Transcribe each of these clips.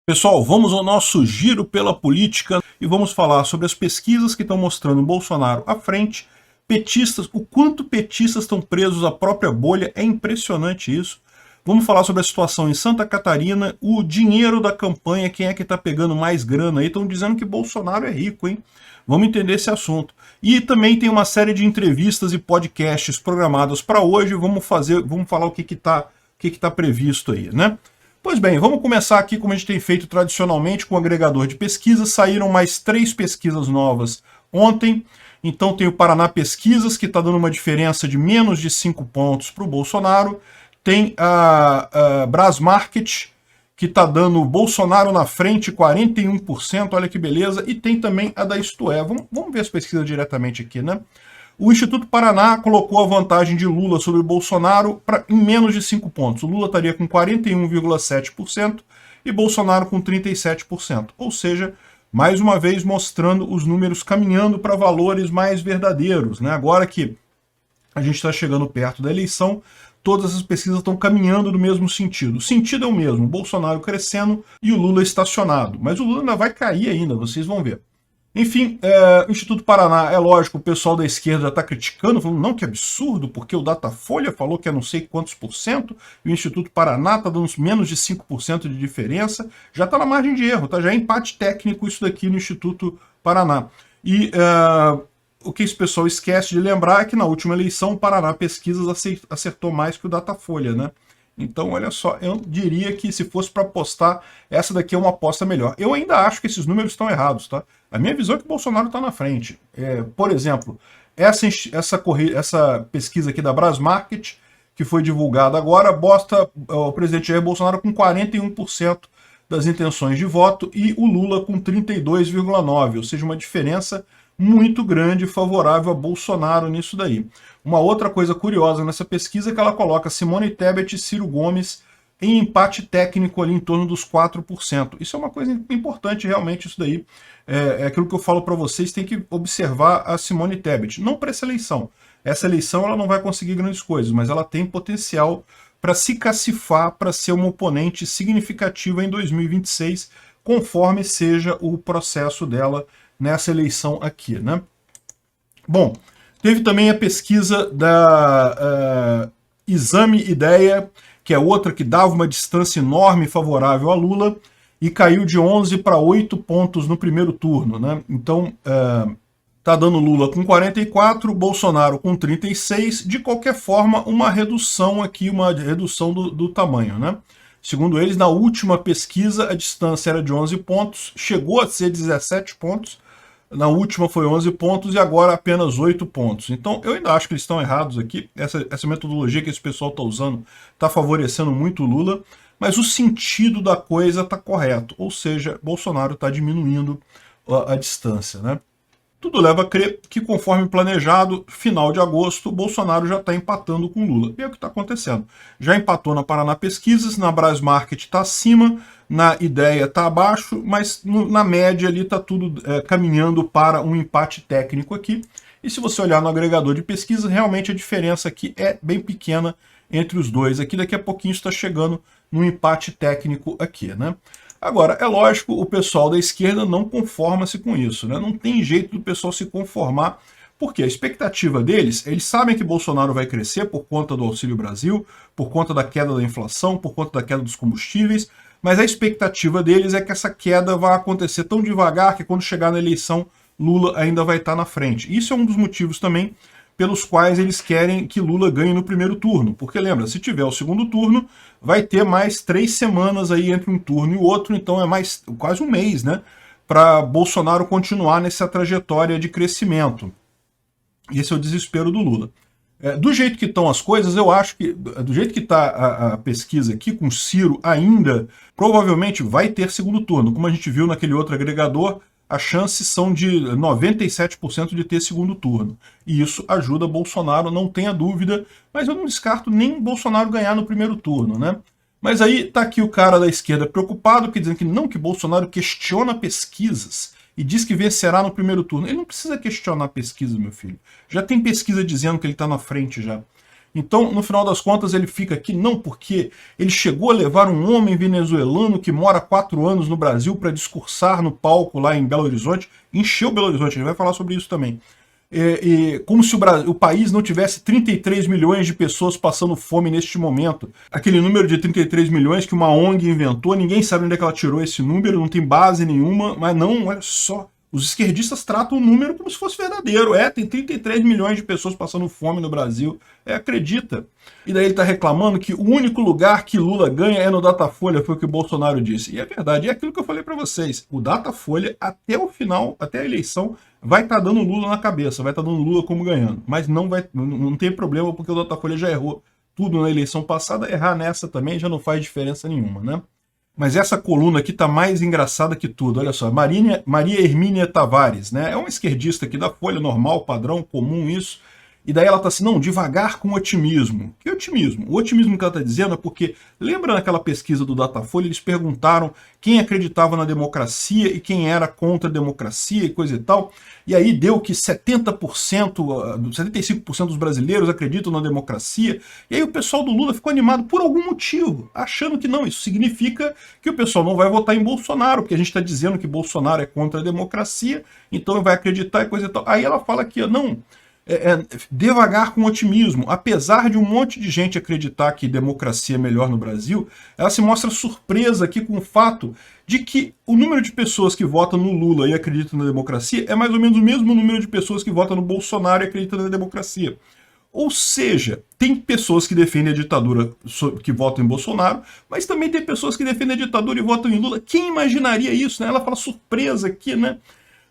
Pessoal, vamos ao nosso giro pela política e vamos falar sobre as pesquisas que estão mostrando o Bolsonaro à frente, petistas, o quanto petistas estão presos à própria bolha, é impressionante isso. Vamos falar sobre a situação em Santa Catarina, o dinheiro da campanha, quem é que está pegando mais grana aí, estão dizendo que Bolsonaro é rico, hein? Vamos entender esse assunto. E também tem uma série de entrevistas e podcasts programados para hoje, vamos falar o que tá previsto aí, né? Pois bem, vamos começar aqui como a gente tem feito tradicionalmente com o agregador de pesquisas. Saíram mais 3 pesquisas novas ontem. Então tem o Paraná Pesquisas, que está dando uma diferença de menos de 5 pontos para o Bolsonaro. Tem a Brasmarket, que está dando o Bolsonaro na frente, 41%, olha que beleza. E tem também a da Isto É. Vamos ver as pesquisas diretamente aqui, né? O Instituto Paraná colocou a vantagem de Lula sobre Bolsonaro em menos de 5 pontos. O Lula estaria com 41,7% e Bolsonaro com 37%. Ou seja, mais uma vez mostrando os números caminhando para valores mais verdadeiros, né? Agora que a gente está chegando perto da eleição, todas as pesquisas estão caminhando no mesmo sentido. O sentido é o mesmo, o Bolsonaro crescendo e o Lula estacionado. Mas o Lula ainda vai cair ainda, vocês vão ver. Enfim, o Instituto Paraná, é lógico, o pessoal da esquerda já está criticando, falando, não, que absurdo, porque o Datafolha falou que é não sei quantos por cento, e o Instituto Paraná está dando menos de 5% de diferença, já está na margem de erro, tá? Já é empate técnico isso daqui no Instituto Paraná. E o que esse pessoal esquece de lembrar é que na última eleição o Paraná Pesquisas acertou mais que o Datafolha, né? Então, olha só, eu diria que se fosse para apostar, essa daqui é uma aposta melhor. Eu ainda acho que esses números estão errados, tá? A minha visão é que o Bolsonaro está na frente. Por exemplo, essa pesquisa aqui da Brasmarket, que foi divulgada agora, bosta o presidente Jair Bolsonaro com 41% das intenções de voto e o Lula com 32,9%, ou seja, uma diferença muito grande favorável a Bolsonaro nisso daí. Uma outra coisa curiosa nessa pesquisa é que ela coloca Simone Tebet e Ciro Gomes em empate técnico ali em torno dos 4%. Isso é uma coisa importante realmente, isso daí. É aquilo que eu falo para vocês, tem que observar a Simone Tebet. Não para essa eleição. Essa eleição ela não vai conseguir grandes coisas, mas ela tem potencial para se cacifar, para ser uma oponente significativa em 2026, conforme seja o processo dela nessa eleição aqui, né? Bom, teve também a pesquisa da Exame Ideia, que é outra que dava uma distância enorme favorável a Lula, e caiu de 11 para 8 pontos no primeiro turno, né? Então, tá dando Lula com 44, Bolsonaro com 36, de qualquer forma, uma redução aqui, uma redução do tamanho, né? Segundo eles, na última pesquisa, a distância era de 11 pontos, chegou a ser 17 pontos, na última foi 11 pontos e agora apenas 8 pontos. Então eu ainda acho que eles estão errados aqui. Essa metodologia que esse pessoal está usando está favorecendo muito o Lula, mas o sentido da coisa está correto. Ou seja, Bolsonaro está diminuindo a distância, né? Tudo leva a crer que, conforme planejado, final de agosto, Bolsonaro já está empatando com Lula. E é o que está acontecendo. Já empatou na Paraná Pesquisas, na Brasmarket está acima, na Ideia está abaixo, mas na média ali está tudo caminhando para um empate técnico aqui. E se você olhar no agregador de pesquisa, realmente a diferença aqui é bem pequena entre os dois. Aqui daqui a pouquinho está chegando num empate técnico aqui, né? Agora, é lógico, o pessoal da esquerda não conforma-se com isso, né? Não tem jeito do pessoal se conformar, porque a expectativa deles, eles sabem que Bolsonaro vai crescer por conta do Auxílio Brasil, por conta da queda da inflação, por conta da queda dos combustíveis, mas a expectativa deles é que essa queda vai acontecer tão devagar que quando chegar na eleição, Lula ainda vai estar na frente. Isso é um dos motivos também pelos quais eles querem que Lula ganhe no primeiro turno. Porque lembra, se tiver o segundo turno, vai ter mais 3 semanas aí entre um turno e o outro, então é mais quase um mês, né? Para Bolsonaro continuar nessa trajetória de crescimento. Esse é o desespero do Lula. Do jeito que estão as coisas, eu acho que, do jeito que está a pesquisa aqui, com Ciro ainda, provavelmente vai ter segundo turno. Como a gente viu naquele outro agregador, as chances são de 97% de ter segundo turno. E isso ajuda Bolsonaro, não tenha dúvida, mas eu não descarto nem Bolsonaro ganhar no primeiro turno, né? Mas aí tá aqui o cara da esquerda preocupado, que dizendo que não, que Bolsonaro questiona pesquisas e diz que vencerá no primeiro turno. Ele não precisa questionar pesquisa, meu filho. Já tem pesquisa dizendo que ele está na frente já. Então, no final das contas, ele fica aqui não porque ele chegou a levar um homem venezuelano que mora há 4 anos no Brasil para discursar no palco lá em Belo Horizonte, encheu Belo Horizonte, a gente vai falar sobre isso também. Como se o país não tivesse 33 milhões de pessoas passando fome neste momento. Aquele número de 33 milhões que uma ONG inventou, ninguém sabe onde é que ela tirou esse número, não tem base nenhuma, mas não, olha só. Os esquerdistas tratam o número como se fosse verdadeiro. Tem 33 milhões de pessoas passando fome no Brasil. Acredita. E daí ele está reclamando que o único lugar que Lula ganha é no Datafolha, foi o que o Bolsonaro disse. E é verdade, é aquilo que eu falei para vocês. O Datafolha, até o final, até a eleição, vai estar dando Lula na cabeça, vai estar dando Lula como ganhando. Mas não tem problema, porque o Datafolha já errou tudo na eleição passada. Errar nessa também já não faz diferença nenhuma, né? Mas essa coluna aqui tá mais engraçada que tudo. Olha só, Maria Hermínia Tavares, né? É uma esquerdista aqui da Folha, normal, padrão, comum isso. E daí ela tá assim, não, devagar com otimismo. Que otimismo? O otimismo que ela tá dizendo é porque, lembra naquela pesquisa do Datafolha, eles perguntaram quem acreditava na democracia e quem era contra a democracia e coisa e tal. E aí deu que 75% dos brasileiros acreditam na democracia. E aí o pessoal do Lula ficou animado por algum motivo, achando que não, isso significa que o pessoal não vai votar em Bolsonaro, porque a gente está dizendo que Bolsonaro é contra a democracia, então vai acreditar e coisa e tal. Aí ela fala aqui, não... devagar com otimismo. Apesar de um monte de gente acreditar que democracia é melhor no Brasil, ela se mostra surpresa aqui com o fato de que o número de pessoas que votam no Lula e acreditam na democracia é mais ou menos o mesmo número de pessoas que votam no Bolsonaro e acreditam na democracia. Ou seja, tem pessoas que defendem a ditadura que votam em Bolsonaro, mas também tem pessoas que defendem a ditadura e votam em Lula. Quem imaginaria isso, né? Ela fala surpresa aqui, né?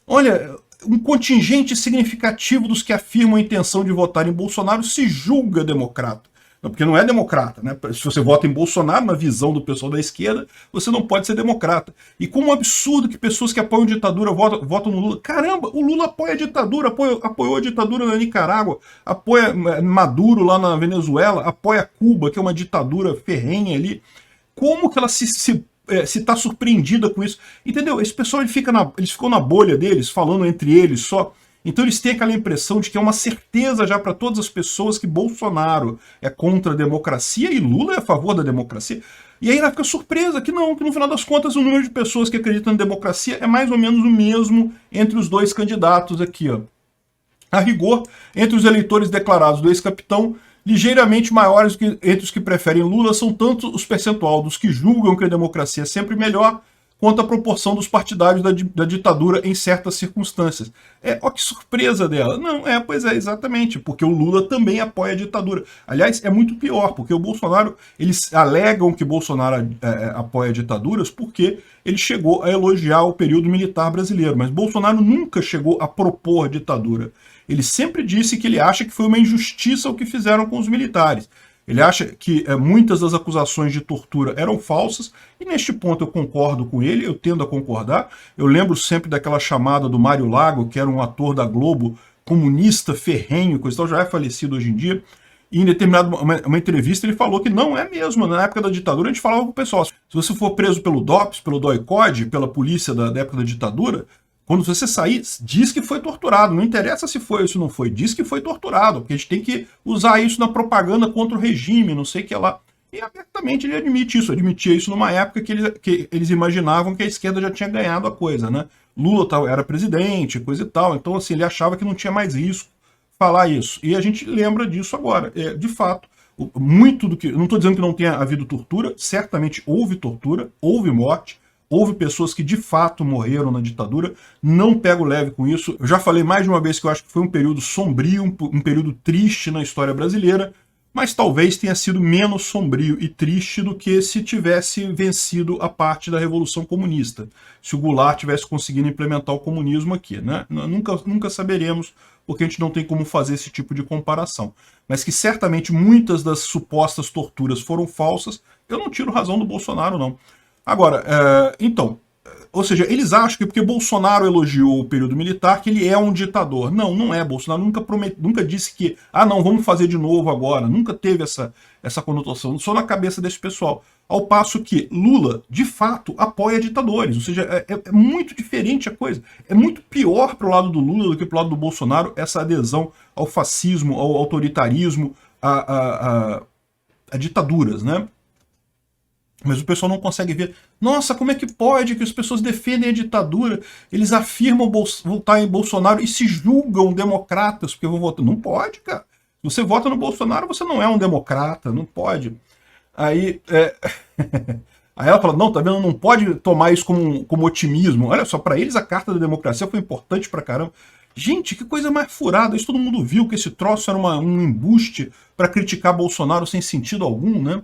Olha, um contingente significativo dos que afirmam a intenção de votar em Bolsonaro se julga democrata. Porque não é democrata, né? Se você vota em Bolsonaro, na visão do pessoal da esquerda, você não pode ser democrata. E como um absurdo que pessoas que apoiam a ditadura votam no Lula. Caramba, o Lula apoia a ditadura, apoiou a ditadura na Nicarágua, apoia Maduro lá na Venezuela, apoia Cuba, que é uma ditadura ferrenha ali. Como que ela se está surpreendida com isso? Entendeu? Esse pessoal eles ficam na bolha deles, falando entre eles só. Então eles têm aquela impressão de que é uma certeza já para todas as pessoas que Bolsonaro é contra a democracia e Lula é a favor da democracia. E aí ela fica surpresa que não, que no final das contas o número de pessoas que acreditam na democracia é mais ou menos o mesmo entre os dois candidatos aqui, ó. A rigor, entre os eleitores declarados do ex-capitão, ligeiramente maiores que entre os que preferem Lula são tanto os percentual dos que julgam que a democracia é sempre melhor, quanto a proporção dos partidários da ditadura em certas circunstâncias. Ó que surpresa dela. Não, pois é, exatamente, porque o Lula também apoia a ditadura. Aliás, é muito pior, porque o Bolsonaro, eles alegam que Bolsonaro apoia ditaduras porque ele chegou a elogiar o período militar brasileiro, mas Bolsonaro nunca chegou a propor ditadura. Ele sempre disse que ele acha que foi uma injustiça o que fizeram com os militares. Ele acha que muitas das acusações de tortura eram falsas, e neste ponto eu concordo com ele, eu tendo a concordar. Eu lembro sempre daquela chamada do Mário Lago, que era um ator da Globo, comunista, ferrenho, coisa tal, já é falecido hoje em dia, e em determinada uma entrevista ele falou que não é mesmo. Na época da ditadura a gente falava pro pessoal, se você for preso pelo DOPS, pelo DOI-CODE, pela polícia da época da ditadura, quando você sair, diz que foi torturado. Não interessa se foi ou se não foi, diz que foi torturado, porque a gente tem que usar isso na propaganda contra o regime, não sei o que lá. E abertamente ele admitia isso numa época que eles imaginavam que a esquerda já tinha ganhado a coisa, né? Lula era presidente, coisa e tal, então assim, ele achava que não tinha mais risco falar isso. E a gente lembra disso agora. De fato, muito do que... Não estou dizendo que não tenha havido tortura, certamente houve tortura, houve morte, houve pessoas que de fato morreram na ditadura, não pego leve com isso. Eu já falei mais de uma vez que eu acho que foi um período sombrio, um período triste na história brasileira, mas talvez tenha sido menos sombrio e triste do que se tivesse vencido a parte da Revolução Comunista, se o Goulart tivesse conseguido implementar o comunismo aqui, né? Nunca saberemos, porque a gente não tem como fazer esse tipo de comparação. Mas que certamente muitas das supostas torturas foram falsas, eu não tiro razão do Bolsonaro, não. Agora, ou seja, eles acham que porque Bolsonaro elogiou o período militar, que ele é um ditador. Não, não é. Bolsonaro nunca disse que, não, vamos fazer de novo agora. Nunca teve essa conotação, só na cabeça desse pessoal. Ao passo que Lula, de fato, apoia ditadores. Ou seja, é muito diferente a coisa. É muito pior para o lado do Lula do que para o lado do Bolsonaro essa adesão ao fascismo, ao autoritarismo, a ditaduras, né? Mas o pessoal não consegue ver. Nossa, como é que pode que as pessoas defendem a ditadura? Eles afirmam votar em Bolsonaro e se julgam democratas porque vão votar. Não pode, cara. Se você vota no Bolsonaro, você não é um democrata, não pode. Aí, aí ela fala, não, tá vendo, não pode tomar isso como otimismo. Olha só, para eles a Carta da Democracia foi importante pra caramba. Gente, que coisa mais furada. Isso todo mundo viu, que esse troço era um embuste para criticar Bolsonaro sem sentido algum, né?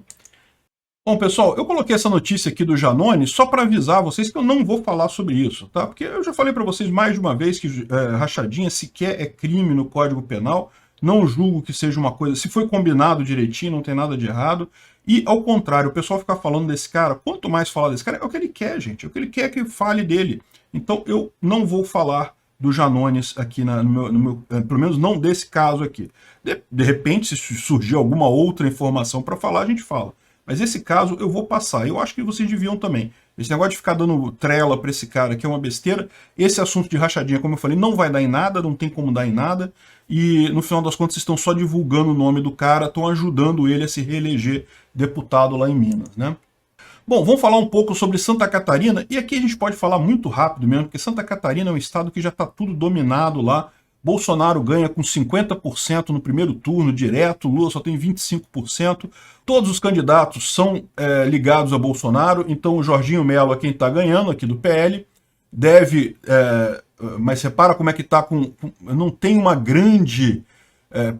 Bom, pessoal, eu coloquei essa notícia aqui do Janones só para avisar vocês que eu não vou falar sobre isso, tá? Porque eu já falei para vocês mais de uma vez que rachadinha sequer é crime no Código Penal. Não julgo que seja uma coisa... Se foi combinado direitinho, não tem nada de errado. E, ao contrário, o pessoal ficar falando desse cara, quanto mais falar desse cara, é o que ele quer, gente. É o que ele quer que fale dele. Então, eu não vou falar do Janones aqui, pelo menos não desse caso aqui. De repente, se surgir alguma outra informação para falar, a gente fala. Mas esse caso eu vou passar. Eu acho que vocês deviam também. Esse negócio de ficar dando trela para esse cara aqui é uma besteira. Esse assunto de rachadinha, como eu falei, não vai dar em nada, não tem como dar em nada. E no final das contas, vocês estão só divulgando o nome do cara, estão ajudando ele a se reeleger deputado lá em Minas, né? Bom, vamos falar um pouco sobre Santa Catarina. E aqui a gente pode falar muito rápido mesmo, porque Santa Catarina é um estado que já está tudo dominado lá. Bolsonaro ganha com 50% no primeiro turno direto, Lula só tem 25%. Todos os candidatos são ligados a Bolsonaro, então o Jorginho Melo é quem está ganhando aqui do PL. Mas repara como é que está não tem uma grande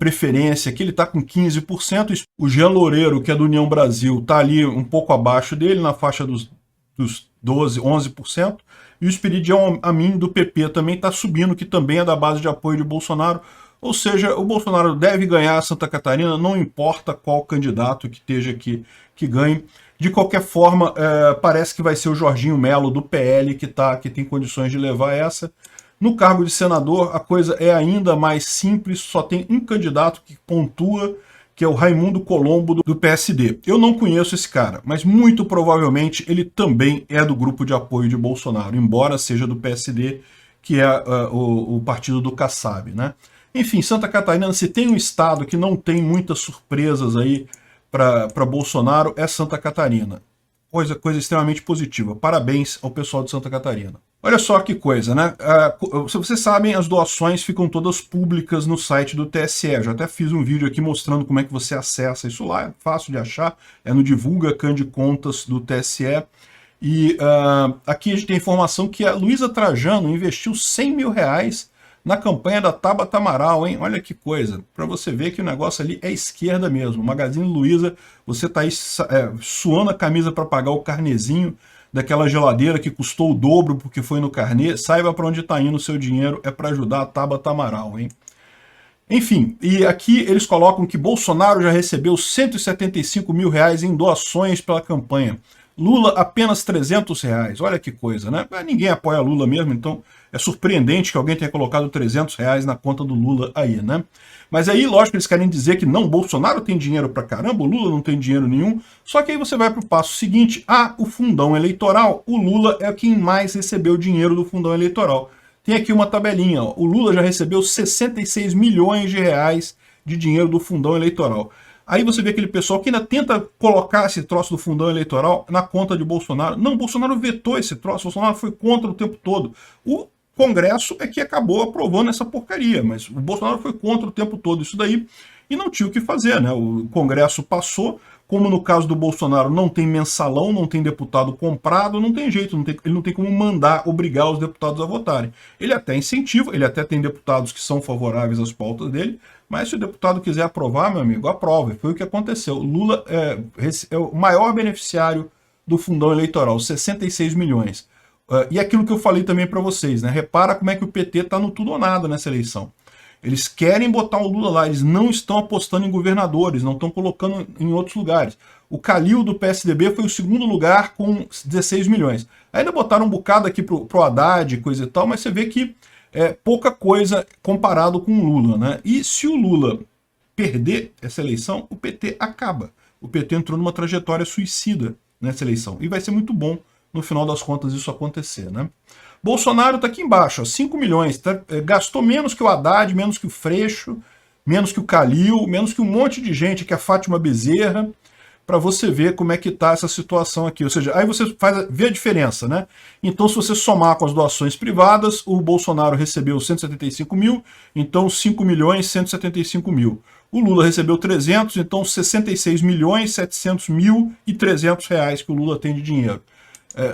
preferência aqui, ele está com 15%. O Jean Loureiro, que é do União Brasil, está ali um pouco abaixo dele, na faixa dos 12%, 11%. E o Esperidião Amin, do PP, também está subindo, que também é da base de apoio de Bolsonaro. Ou seja, o Bolsonaro deve ganhar Santa Catarina, não importa qual candidato que esteja aqui que ganhe. De qualquer forma, parece que vai ser o Jorginho Melo, do PL, que tem condições de levar essa. No cargo de senador, a coisa é ainda mais simples, só tem um candidato que pontua, que é o Raimundo Colombo, do PSD. Eu não conheço esse cara, mas muito provavelmente ele também é do grupo de apoio de Bolsonaro, embora seja do PSD, que é o partido do Kassab, né? Enfim, Santa Catarina, se tem um estado que não tem muitas surpresas aí para Bolsonaro, é Santa Catarina. Coisa extremamente positiva. Parabéns ao pessoal de Santa Catarina. Olha só que coisa, né? Se vocês sabem, as doações ficam todas públicas no site do TSE. Eu já até fiz um vídeo aqui mostrando como é que você acessa isso lá. É fácil de achar. É no Divulga Can de Contas do TSE. E aqui a gente tem a informação que a Luísa Trajano investiu 100 mil reais na campanha da Tabata Amaral, hein? Olha que coisa. Para você ver que o negócio ali é esquerda mesmo. Magazine Luiza, você tá aí suando a camisa para pagar o carnezinho daquela geladeira que custou o dobro porque foi no carnê. Saiba para onde está indo o seu dinheiro, é para ajudar a Tabata Amaral, hein? Enfim, e aqui eles colocam que Bolsonaro já recebeu 175 mil reais em doações pela campanha. Lula apenas 300 reais. Olha que coisa, né? Ninguém apoia Lula mesmo, então é surpreendente que alguém tenha colocado 300 reais na conta do Lula aí, né? Mas aí, lógico, eles querem dizer que não, Bolsonaro tem dinheiro pra caramba, o Lula não tem dinheiro nenhum. Só que aí você vai pro passo seguinte, o fundão eleitoral, o Lula é quem mais recebeu dinheiro do fundão eleitoral. Tem aqui uma tabelinha, ó. O Lula já recebeu 66 milhões de reais de dinheiro do fundão eleitoral. Aí você vê aquele pessoal que ainda tenta colocar esse troço do fundão eleitoral na conta de Bolsonaro. Não, Bolsonaro vetou esse troço, Bolsonaro foi contra o tempo todo. O Congresso é que acabou aprovando essa porcaria, mas o Bolsonaro foi contra o tempo todo isso daí e não tinha o que fazer, né? O Congresso passou, como no caso do Bolsonaro não tem mensalão, não tem deputado comprado, não tem jeito, ele não tem como mandar, obrigar os deputados a votarem. Ele até incentiva, ele até tem deputados que são favoráveis às pautas dele, mas se o deputado quiser aprovar, meu amigo, aprova. Foi o que aconteceu. O Lula é o maior beneficiário do fundão eleitoral, 66 milhões. E aquilo que eu falei também para vocês, né? Repara como é que o PT está no tudo ou nada nessa eleição. Eles querem botar o Lula lá, eles não estão apostando em governadores, não estão colocando em outros lugares. O Calil do PSDB foi o segundo lugar com 16 milhões. Ainda botaram um bocado aqui pro Haddad, coisa e tal, mas você vê que é pouca coisa comparado com o Lula, né? E se o Lula perder essa eleição, o PT acaba. O PT entrou numa trajetória suicida nessa eleição. E vai ser muito bom, no final das contas, isso acontecer, né? Bolsonaro está aqui embaixo, ó, 5 milhões. Gastou menos que o Haddad, menos que o Freixo, menos que o Calil, menos que um monte de gente, que a Fátima Bezerra, para você ver como é que está essa situação aqui. Ou seja, aí você vê a diferença, né? Então, se você somar com as doações privadas, o Bolsonaro recebeu 175 mil, então 5 milhões 175 mil. O Lula recebeu 300, então 66 milhões 700 mil e 300 reais que o Lula tem de dinheiro.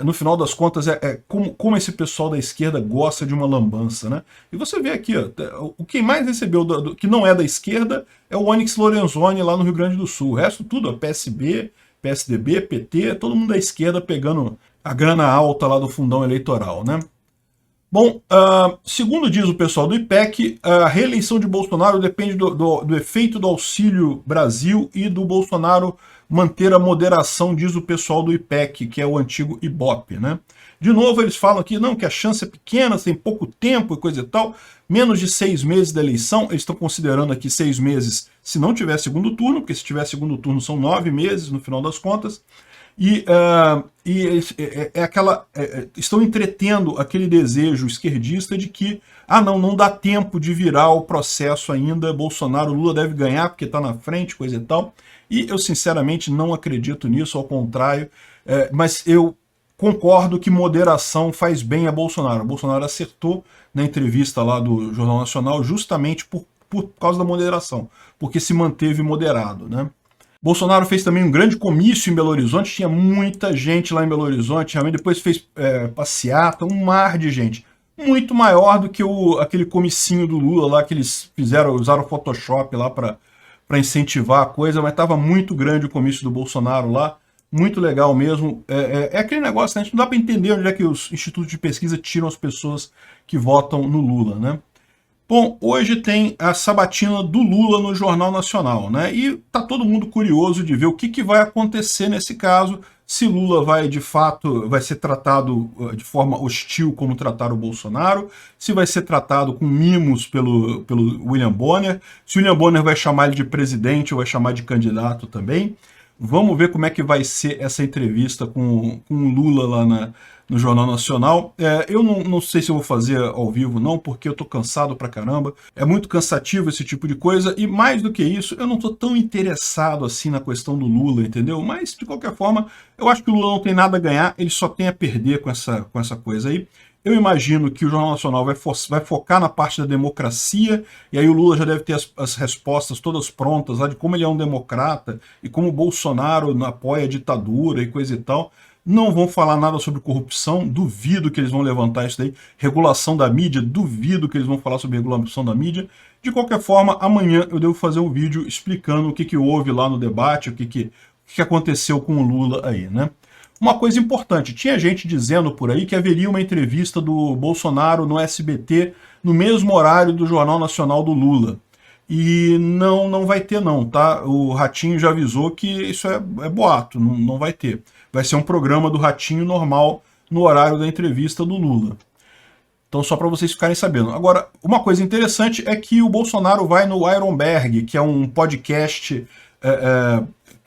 No final das contas, como esse pessoal da esquerda gosta de uma lambança, né? E você vê aqui, ó, o que mais recebeu, que não é da esquerda, é o Onyx Lorenzoni lá no Rio Grande do Sul. O resto tudo, ó, PSB, PSDB, PT, todo mundo da esquerda pegando a grana alta lá do fundão eleitoral, né? Bom, segundo diz o pessoal do IPEC, a reeleição de Bolsonaro depende do efeito do Auxílio Brasil e do Bolsonaro manter a moderação, diz o pessoal do IPEC, que é o antigo IBOP, né? De novo, eles falam aqui, não, que a chance é pequena, tem pouco tempo e coisa e tal, menos de 6 meses da eleição, eles estão considerando aqui 6 meses se não tiver segundo turno, porque se tiver segundo turno são 9 meses no final das contas, estão entretendo aquele desejo esquerdista de que, não dá tempo de virar o processo ainda, Bolsonaro, Lula deve ganhar porque está na frente, coisa e tal. E eu sinceramente não acredito nisso, ao contrário, mas eu concordo que moderação faz bem a Bolsonaro. O Bolsonaro acertou na entrevista lá do Jornal Nacional justamente por causa da moderação, porque se manteve moderado, né? Bolsonaro fez também um grande comício em Belo Horizonte, tinha muita gente lá em Belo Horizonte, realmente depois fez passeata, um mar de gente. Muito maior do que aquele comicinho do Lula lá que eles usaram o Photoshop lá para incentivar a coisa, mas estava muito grande o comício do Bolsonaro lá, muito legal mesmo. É aquele negócio, né? A gente não dá para entender onde é que os institutos de pesquisa tiram as pessoas que votam no Lula, né? Bom, hoje tem a sabatina do Lula no Jornal Nacional, né? E tá todo mundo curioso de ver o que vai acontecer nesse caso, se Lula vai ser tratado de forma hostil como trataram o Bolsonaro, se vai ser tratado com mimos pelo William Bonner, se o William Bonner vai chamar ele de presidente ou vai chamar de candidato também. Vamos ver como é que vai ser essa entrevista com o Lula lá no Jornal Nacional. Eu não sei se eu vou fazer ao vivo não, porque eu tô cansado pra caramba. É muito cansativo esse tipo de coisa, e mais do que isso, eu não tô tão interessado assim na questão do Lula, entendeu? Mas, de qualquer forma, eu acho que o Lula não tem nada a ganhar, ele só tem a perder com essa coisa aí. Eu imagino que o Jornal Nacional vai focar na parte da democracia, e aí o Lula já deve ter as respostas todas prontas lá de como ele é um democrata e como o Bolsonaro apoia a ditadura e coisa e tal. Não vão falar nada sobre corrupção, duvido que eles vão levantar isso daí. Regulação da mídia, duvido que eles vão falar sobre regulação da mídia. De qualquer forma, amanhã eu devo fazer um vídeo explicando o que houve lá no debate, o que aconteceu com o Lula aí, né? Uma coisa importante, tinha gente dizendo por aí que haveria uma entrevista do Bolsonaro no SBT no mesmo horário do Jornal Nacional do Lula. E não vai ter não, tá? O Ratinho já avisou que isso é boato, não vai ter. Vai ser um programa do Ratinho normal no horário da entrevista do Lula. Então só para vocês ficarem sabendo. Agora, uma coisa interessante é que o Bolsonaro vai no Ironberg, que é um podcast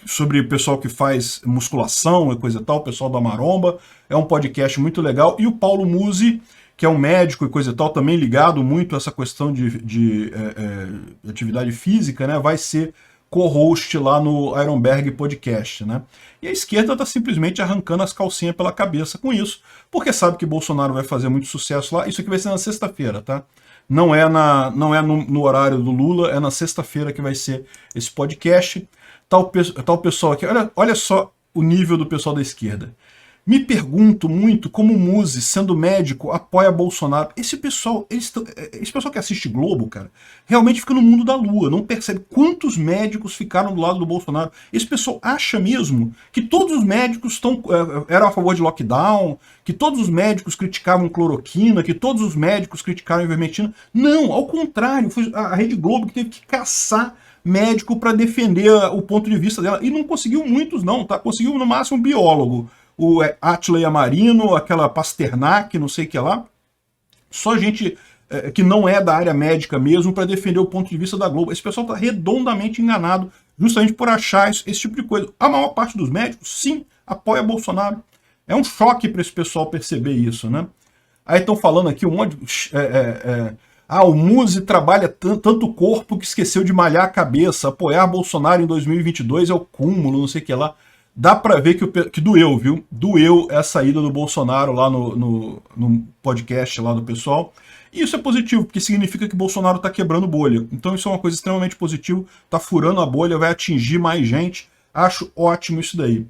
sobre o pessoal que faz musculação e coisa e tal, o pessoal da Maromba. É um podcast muito legal. E o Paulo Musi, que é um médico e coisa e tal, também ligado muito a essa questão de atividade física, né, vai ser co-host lá no Ironberg Podcast, né? E a esquerda está simplesmente arrancando as calcinhas pela cabeça com isso, porque sabe que Bolsonaro vai fazer muito sucesso lá. Isso aqui vai ser na sexta-feira, tá? Não é no horário do Lula, é na sexta-feira que vai ser esse podcast. Tá o pessoal aqui, olha só o nível do pessoal da esquerda. Me pergunto muito como o Musi, sendo médico, apoia Bolsonaro. Esse pessoal que assiste Globo, cara, realmente fica no mundo da lua, não percebe quantos médicos ficaram do lado do Bolsonaro. Esse pessoal acha mesmo que todos os médicos eram a favor de lockdown, que todos os médicos criticavam cloroquina, que todos os médicos criticaram ivermectina. Não, ao contrário, foi a Rede Globo que teve que caçar médico para defender o ponto de vista dela. E não conseguiu muitos não, tá? Conseguiu no máximo um biólogo. O Átila Yamarino, aquela Pasternak, não sei o que lá. Só gente que não é da área médica mesmo para defender o ponto de vista da Globo. Esse pessoal está redondamente enganado justamente por achar esse tipo de coisa. A maior parte dos médicos, sim, apoia Bolsonaro. É um choque para esse pessoal perceber isso, né? Aí estão falando aqui um monte de... Ah, o Muzi trabalha tanto corpo que esqueceu de malhar a cabeça. Apoiar Bolsonaro em 2022 é o cúmulo, não sei o que lá. Dá pra ver que doeu, viu? Doeu essa ida do Bolsonaro lá no podcast lá do pessoal. E isso é positivo, porque significa que Bolsonaro tá quebrando bolha. Então isso é uma coisa extremamente positiva, tá furando a bolha, vai atingir mais gente. Acho ótimo isso daí.